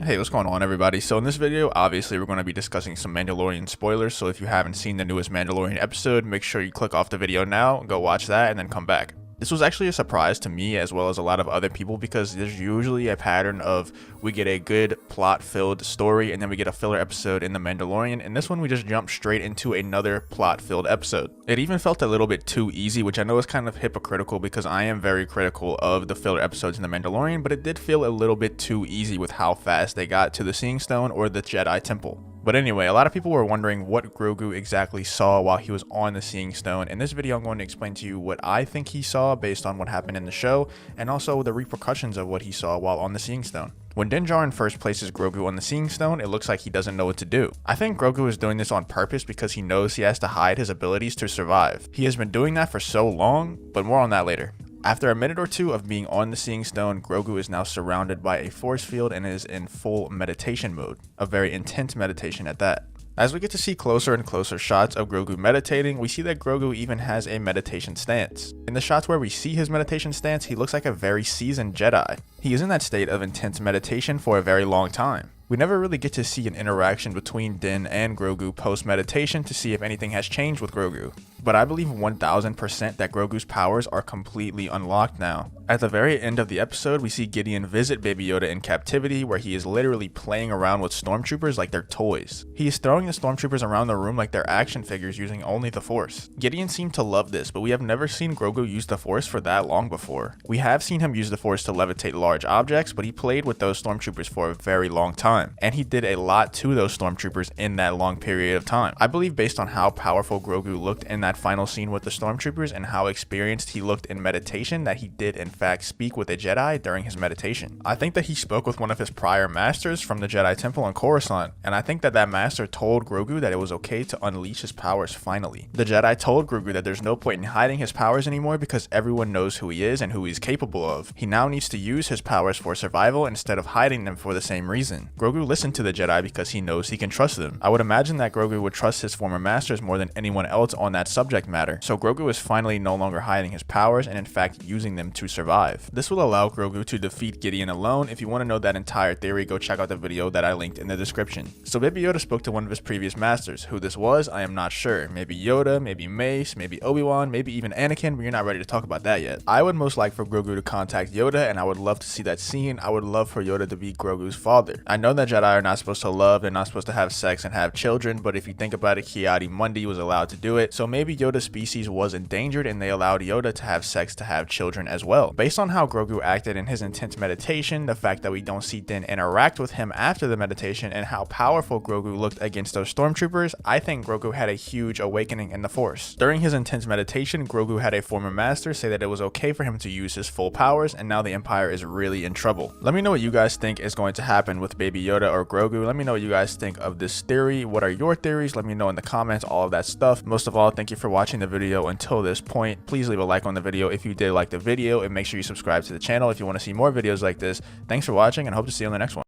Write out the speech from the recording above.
Hey, what's going on, everybody? So in this video, obviously we're going to be discussing some Mandalorian spoilers, so if you haven't seen the newest Mandalorian episode, make sure you click off the video now, go watch that, and then come back. This was actually a surprise to me as well as a lot of other people because there's usually a pattern of we get a good plot-filled story and then we get a filler episode in The Mandalorian, and this one we just jumped straight into another plot-filled episode. It even felt a little bit too easy, which I know is kind of hypocritical because I am very critical of the filler episodes in The Mandalorian, but it did feel a little bit too easy with how fast they got to the Seeing Stone or the Jedi Temple. But anyway, a lot of people were wondering what Grogu exactly saw while he was on the Seeing Stone. In this video, I'm going to explain to you what I think he saw based on what happened in the show, and also the repercussions of what he saw while on the Seeing Stone. When Din Djarin first places Grogu on the Seeing Stone, it looks like he doesn't know what to do. I think Grogu is doing this on purpose because he knows he has to hide his abilities to survive. He has been doing that for so long, but more on that later. After a minute or two of being on the Seeing Stone, Grogu is now surrounded by a force field and is in full meditation mode, a very intense meditation at that. As we get to see closer and closer shots of Grogu meditating, we see that Grogu even has a meditation stance. In the shots where we see his meditation stance, he looks like a very seasoned Jedi. He is in that state of intense meditation for a very long time. We never really get to see an interaction between Din and Grogu post-meditation to see if anything has changed with Grogu. But I believe 1000% that Grogu's powers are completely unlocked now. At the very end of the episode, we see Gideon visit Baby Yoda in captivity, where he is literally playing around with stormtroopers like they're toys. He is throwing the stormtroopers around the room like they're action figures using only the Force. Gideon seemed to love this, but we have never seen Grogu use the Force for that long before. We have seen him use the Force to levitate large objects, but he played with those stormtroopers for a very long time, and he did a lot to those stormtroopers in that long period of time. I believe based on how powerful Grogu looked in that final scene with the stormtroopers and how experienced he looked in meditation that he did in fact speak with a Jedi during his meditation. I think that he spoke with one of his prior masters from the Jedi Temple in Coruscant, and I think that that master told Grogu that it was okay to unleash his powers finally. The Jedi told Grogu that there's no point in hiding his powers anymore because everyone knows who he is and who he's capable of. He now needs to use his powers for survival instead of hiding them for the same reason. Grogu listened to the Jedi because he knows he can trust them. I would imagine that Grogu would trust his former masters more than anyone else on that subject matter, so Grogu is finally no longer hiding his powers and in fact using them to survive. This will allow Grogu to defeat Gideon alone. If you want to know that entire theory, go check out the video that I linked in the description. So Baby Yoda spoke to one of his previous masters. Who this was, I am not sure. Maybe Yoda, maybe Mace, maybe Obi-Wan, maybe even Anakin, but you're not ready to talk about that yet. I would most like for Grogu to contact Yoda, and I would love to see that scene. I would love for Yoda to be Grogu's father. I know that Jedi are not supposed to love, they're not supposed to have sex and have children, but if you think about it, Ki-Adi-Mundi was allowed to do it, so maybe Yoda's species was endangered and they allowed Yoda to have sex to have children as well. Based on how Grogu acted in his intense meditation, the fact that we don't see Din interact with him after the meditation, and how powerful Grogu looked against those stormtroopers, I think Grogu had a huge awakening in the Force. During his intense meditation, Grogu had a former master say that it was okay for him to use his full powers, and now the Empire is really in trouble. Let me know what you guys think is going to happen with Baby Yoda or Grogu. Let me know what you guys think of this theory. What are your theories? Let me know in the comments, all of that stuff. Most of all, thank you for watching the video until this point. Please leave a like on the video if you did like the video, and make sure you subscribe to the channel if you want to see more videos like this. Thanks for watching, and hope to see you on the next one.